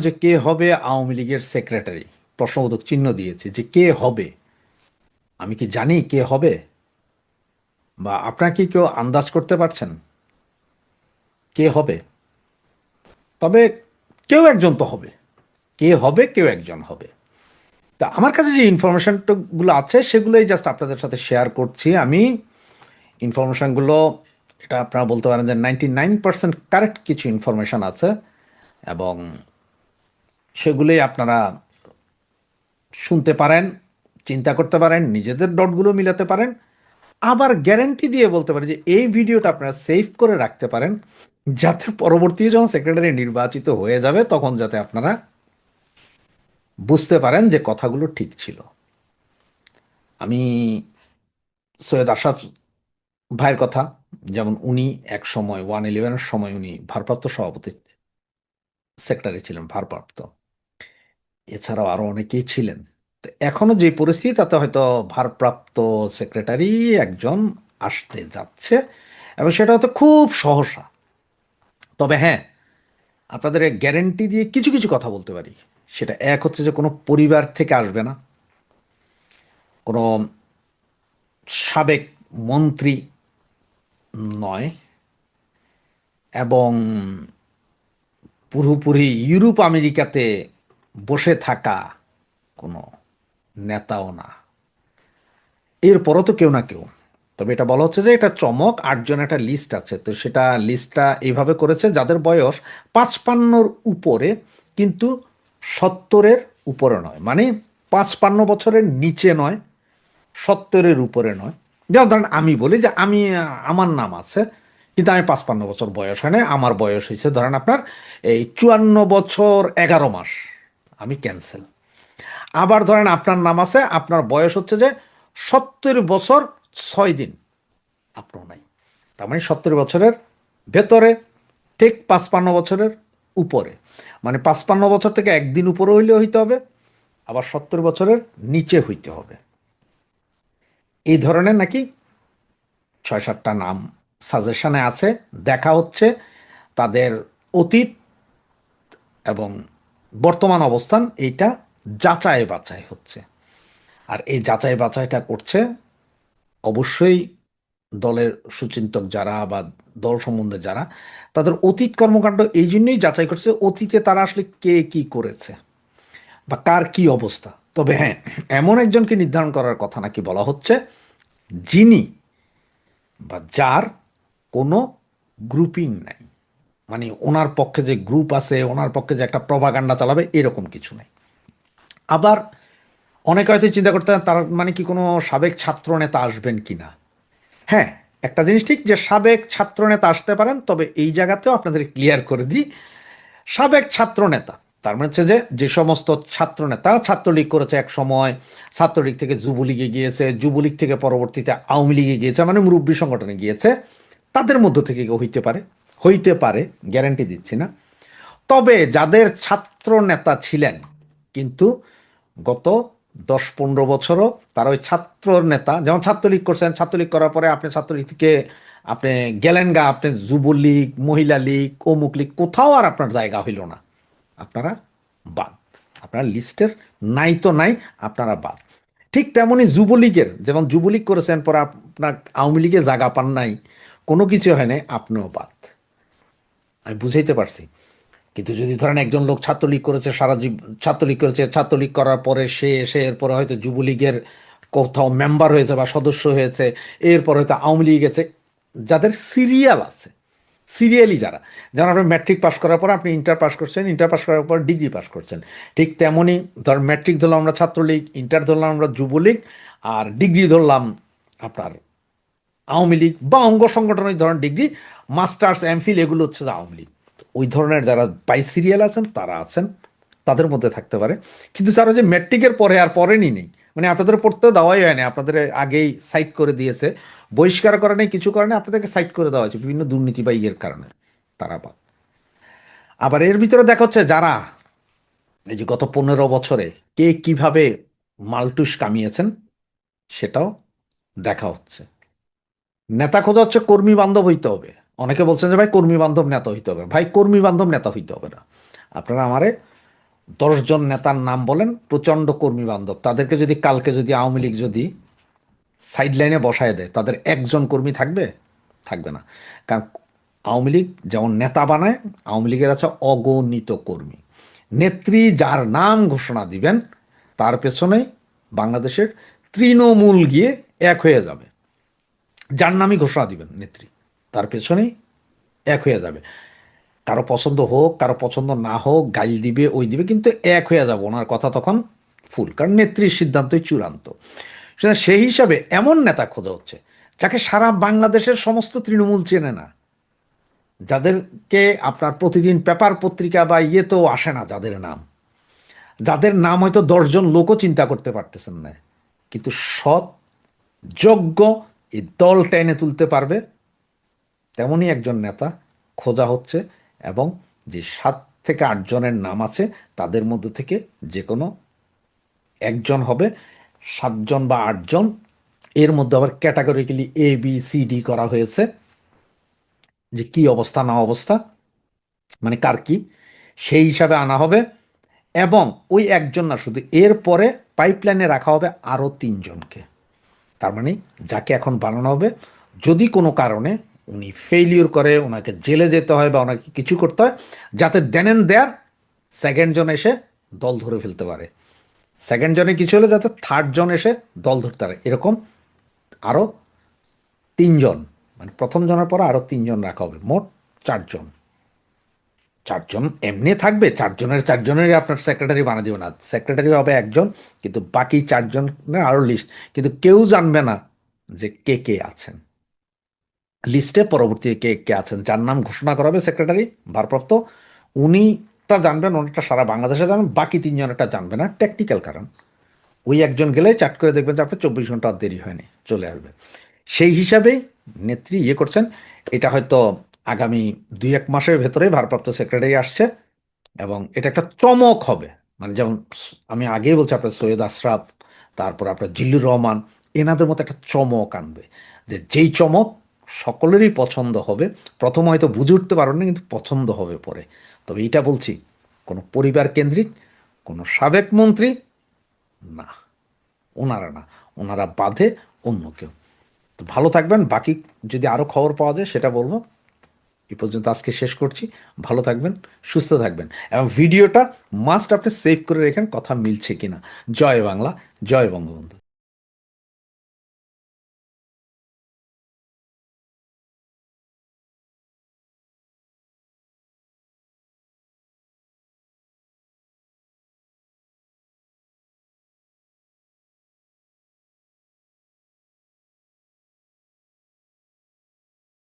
যে কে হবে আওয়ামী লীগের সেক্রেটারি, প্রশ্নবোধক চিহ্ন দিয়েছে যে কে হবে। আমি কি জানি কে হবে? বা আপনারা কি কেউ আন্দাজ করতে পারছেন কে হবে? তবে কেউ একজন তো হবে। কে হবে? কেউ একজন হবে। তা আমার কাছে যে ইনফরমেশনগুলো আছে সেগুলোই জাস্ট আপনাদের সাথে শেয়ার করছি আমি। ইনফরমেশনগুলো, এটা আপনারা বলতে পারেন যে 99% কারেক্ট কিছু ইনফরমেশন আছে, এবং সেগুলোই আপনারা শুনতে পারেন, চিন্তা করতে পারেন, নিজেদের ডটগুলো মিলাতে পারেন। আবার গ্যারান্টি দিয়ে বলতে পারি যে এই ভিডিওটা আপনারা সেভ করে রাখতে পারেন, যাতে পরবর্তী যখন সেক্রেটারি নির্বাচিত হয়ে যাবে তখন যাতে আপনারা বুঝতে পারেন যে কথাগুলো ঠিক ছিল। আমি সৈয়দ আশরাফ ভাইয়ের কথা, যেমন উনি এক সময় 111-এর সময় উনি ভারপ্রাপ্ত সভাপতি সেক্রেটারি ছিলেন, ভারপ্রাপ্ত। এছাড়াও আরো অনেকেই ছিলেন। তো এখনো যে পরিস্থিতি তাতে হয়তো ভারপ্রাপ্ত সেক্রেটারি একজন আসতে যাচ্ছে, এবং সেটা হয়তো খুব সহসা। তবে হ্যাঁ, আপনাদের গ্যারেন্টি দিয়ে কিছু কিছু কথা বলতে পারি। সেটা এক হচ্ছে যে কোনো পরিবার থেকে আসবে না, কোনো সাবেক মন্ত্রী নয়, এবং পুরোপুরি ইউরোপ আমেরিকাতে বসে থাকা কোনো নেতাও না। এরপরও তো কেউ না কেউ। তবে এটা বলা হচ্ছে যে এটা চমক, 8জন একটা লিস্ট আছে, তো সেটা লিস্টটা এইভাবে করেছে যাদের বয়স 55-র উপরে, কিন্তু 70-এর উপরে নয়, মানে 55 বছরের নিচে নয়, 70-এর উপরে নয়। যেমন ধরেন আমি বলি যে আমার নাম আছে, কিন্তু আমি 55 বছর বয়স হয় না, আমার বয়স হয়েছে ধরেন আপনার এই 54 বছর 11 মাস, আমি ক্যান্সেল। আবার ধরেন আপনার নাম আছে, আপনার বয়স হচ্ছে যে 70 বছর 6 দিন, আপনার নাই। তার মানে 70 বছরের ভেতরে, ঠিক 55 বছরের উপরে, মানে 55 বছর থেকে একদিন উপরে হইলে হইতে হবে, আবার 70 বছরের নিচে হইতে হবে। এই ধরনের নাকি 6-7টা নাম সাজেশনে আছে। দেখা হচ্ছে তাদের অতীত এবং বর্তমান অবস্থান, এইটা যাচাই বাছাই হচ্ছে। আর এই যাচাই বাছাইটা করছে অবশ্যই দলের সুচিন্তক যারা বা দল সম্বন্ধে যারা, তাদের অতীত কর্মকাণ্ড এই জন্যই যাচাই করছে, অতীতে তারা আসলে কে কি করেছে বা কার কি অবস্থা। তবে হ্যাঁ, এমন একজনকে নির্ধারণ করার কথা নাকি বলা হচ্ছে, যিনি বা যার কোনো গ্রুপিং নাই, মানে ওনার পক্ষে যে গ্রুপ আছে, ওনার পক্ষে যে একটা প্রপাগান্ডা চালাবে এরকম কিছু নাই। আবার অনেকে হয়তো চিন্তা করতে পারেন, তার মানে কি কোনো সাবেক ছাত্র নেতা আসবেন কিনা। হ্যাঁ, একটা জিনিস ঠিক যে সাবেক ছাত্রনেতা আসতে পারেন, তবে এই জায়গাতেও আপনাদের ক্লিয়ার করে দিই, সাবেক ছাত্রনেতা তার মানে হচ্ছে যে যে সমস্ত ছাত্রনেতা ছাত্রলীগ করেছে এক সময়, ছাত্রলীগ থেকে যুবলীগে গিয়েছে, যুবলীগ থেকে পরবর্তীতে আওয়ামী লীগে গিয়েছে, মানে মুরব্বী সংগঠনে গিয়েছে, তাদের মধ্য থেকে কেউ হইতে পারে, হইতে পারে, গ্যারান্টি দিচ্ছি না। তবে যাদের ছাত্র নেতা ছিলেন, কিন্তু গত 10-15 বছরও তারা ওই ছাত্র নেতা, যেমন ছাত্রলীগ করছেন, ছাত্রলীগ করার পরে আপনি ছাত্রলীগ থেকে আপনি গেলেন গা, আপনি যুবলীগ, মহিলা লীগ, অমুক লীগ, কোথাও আর আপনার জায়গা হইল না, আপনারা বাদ। আপনার লিস্টের নাই তো নাই, আপনারা বাদ। ঠিক তেমনই যুবলীগের, যেমন যুবলীগ করেছেন পরে আপনার আওয়ামী লীগে জায়গা পান নাই, কোনো কিছু হয় নাই, আপনিও বাদ। আমি বুঝাইতে পারছি? কিন্তু যদি ধরেন একজন লোক ছাত্রলীগ করেছে, সারা ছাত্রলীগ করেছে, ছাত্রলীগ করার পরে সে এসে এরপরে হয়তো যুবলীগের কোথাও মেম্বার হয়েছে বা সদস্য হয়েছে, এরপর হয়তো আওয়ামী লীগ গেছে, যাদের সিরিয়াল আছে, সিরিয়ালি যারা, যেমন আপনি ম্যাট্রিক পাস করার পর আপনি ইন্টার পাস করছেন, ইন্টার পাস করার পর ডিগ্রি পাস করছেন, ঠিক তেমনই ধর ম্যাট্রিক ধরলাম আমরা ছাত্রলীগ, ইন্টার ধরলাম আমরা যুবলীগ, আর ডিগ্রি ধরলাম আপনার আওয়ামী লীগ বা অঙ্গ সংগঠনের ধরেন ডিগ্রি, মাস্টার্স, এমফিল, এগুলো হচ্ছে যে আওয়ামী লীগ। ওই ধরনের যারা বাই সিরিয়াল আছেন তারা আছেন, তাদের মধ্যে থাকতে পারে। কিন্তু যারা যে ম্যাট্রিকের পরে আর পড়েনি নেই, মানে আপনাদের পড়তে দেওয়াই হয়নি, আপনাদের আগেই সাইট করে দিয়েছে, বহিষ্কার করে নেই, কিছু করে নেই, আপনাদেরকে সাইট করে দেওয়া হয়েছে বিভিন্ন দুর্নীতি বা ইয়ের কারণে, তারা বাদ। আবার এর ভিতরে দেখা হচ্ছে যারা এই যে গত 15 বছরে কে কিভাবে মালটুস কামিয়েছেন সেটাও দেখা হচ্ছে। নেতা খোঁজা হচ্ছে কর্মী বান্ধব হইতে হবে। অনেকে বলছেন যে ভাই কর্মী বান্ধব নেতা হইতে হবে, ভাই কর্মী বান্ধব নেতা হইতে হবে না। আপনারা আমারে 10 জন নেতার নাম বলেন প্রচণ্ড কর্মী বান্ধব, তাদেরকে যদি কালকে যদি আওয়ামী লীগ যদি সাইড লাইনে বসায় দেয়, তাদের একজন কর্মী থাকবে? থাকবে না। কারণ আওয়ামী লীগ যেমন নেতা বানায়, আওয়ামী লীগের আছে অগণিত কর্মী। নেত্রী যার নাম ঘোষণা দিবেন, তার পেছনেই বাংলাদেশের তৃণমূল গিয়ে এক হয়ে যাবে। যার নামই ঘোষণা দিবেন নেত্রী, তার পেছনেই এক হয়ে যাবে। কারো পছন্দ হোক, কারো পছন্দ না হোক, গাইল দিবে, ওই দিবে, কিন্তু এক হয়ে যাবে। ওনার কথা তখন ফুল, কারণ নেত্রীর সিদ্ধান্তই চূড়ান্ত। সেই হিসাবে এমন নেতা খোঁজা হচ্ছে যাকে সারা বাংলাদেশের সমস্ত তৃণমূল চেনে না, যাদেরকে আপনার প্রতিদিন পেপার পত্রিকা বা ইয়েতেও আসে না, যাদের নাম হয়তো 10 জন লোকও চিন্তা করতে পারতেছেন না, কিন্তু সৎ, যোগ্য, এই দল টেনে তুলতে পারবে, তেমনই একজন নেতা খোঁজা হচ্ছে। এবং যে 7 থেকে 8 জনের নাম আছে, তাদের মধ্যে থেকে যে কোনো একজন হবে। 7 জন বা 8 জন, এর মধ্যে আবার ক্যাটাগরিক্যালি ABCD করা হয়েছে, যে কি অবস্থা না অবস্থা, মানে কার কি, সেই হিসাবে আনা হবে। এবং ওই একজন না শুধু, এর পরে পাইপলাইনে রাখা হবে আরও 3 জনকে। তার মানে যাকে এখন বানানো হবে, যদি কোনো কারণে উনি ফেইলিওর করে, ওনাকে জেলে যেতে হয় বা ওনাকে কিছু করতে হয়, যাতে দেন দেয়ার 2nd জন এসে দল ধরে ফেলতে পারে। 2nd জনে কিছু হলে যাতে 3rd জন এসে দল ধরতে পারে, এরকম আরও 3 জন, মানে প্রথম জনের পরে আরও 3 জন রাখা হবে, মোট 4 জন। 4 জন এমনি থাকবে, 4জনের আপনার সেক্রেটারি বানিয়ে দেবে না, সেক্রেটারি হবে একজন, কিন্তু বাকি 4 জন আরও লিস্ট, কিন্তু কেউ জানবে না যে কে কে আছেন লিস্টে, পরবর্তী কে কে আছেন। যার নাম ঘোষণা করা হবে সেক্রেটারি ভারপ্রাপ্ত, উনিটা জানবেন, ওনারটা সারা বাংলাদেশে জানবেন, বাকি 3জনেরটা জানবে না, টেকনিক্যাল কারণ। ওই একজন গেলে চাট করে দেখবেন যে আপনার 24 ঘন্টা আর দেরি হয়নি, চলে আসবে। সেই হিসাবেই নেত্রী করছেন। এটা হয়তো আগামী 2-1 মাসের ভেতরে ভারপ্রাপ্ত সেক্রেটারি আসছে, এবং এটা একটা চমক হবে। মানে যেমন আমি আগেই বলছি, আপনার সৈয়দ আশরাফ, তারপর আপনার জিল্লুর রহমান, এনাদের মতো একটা চমক আনবে, যে যেই চমক সকলেরই পছন্দ হবে। প্রথম হয়তো বুঝে উঠতে পারবেন না, কিন্তু পছন্দ হবে পরে। তবে এইটা বলছি, কোনো পরিবার কেন্দ্রিক, কোনো সাবেক মন্ত্রী না, ওনারা না, ওনারা বাদে অন্য কেউ। তো ভালো থাকবেন, বাকি যদি আরও খবর পাওয়া যায় সেটা বলবো। এই পর্যন্ত আজকে শেষ করছি। ভালো থাকবেন, সুস্থ থাকবেন, এবং ভিডিওটা মাস্ট আপনি সেভ করে রেখেন, কথা মিলছে কিনা। জয় বাংলা, জয় বঙ্গবন্ধু।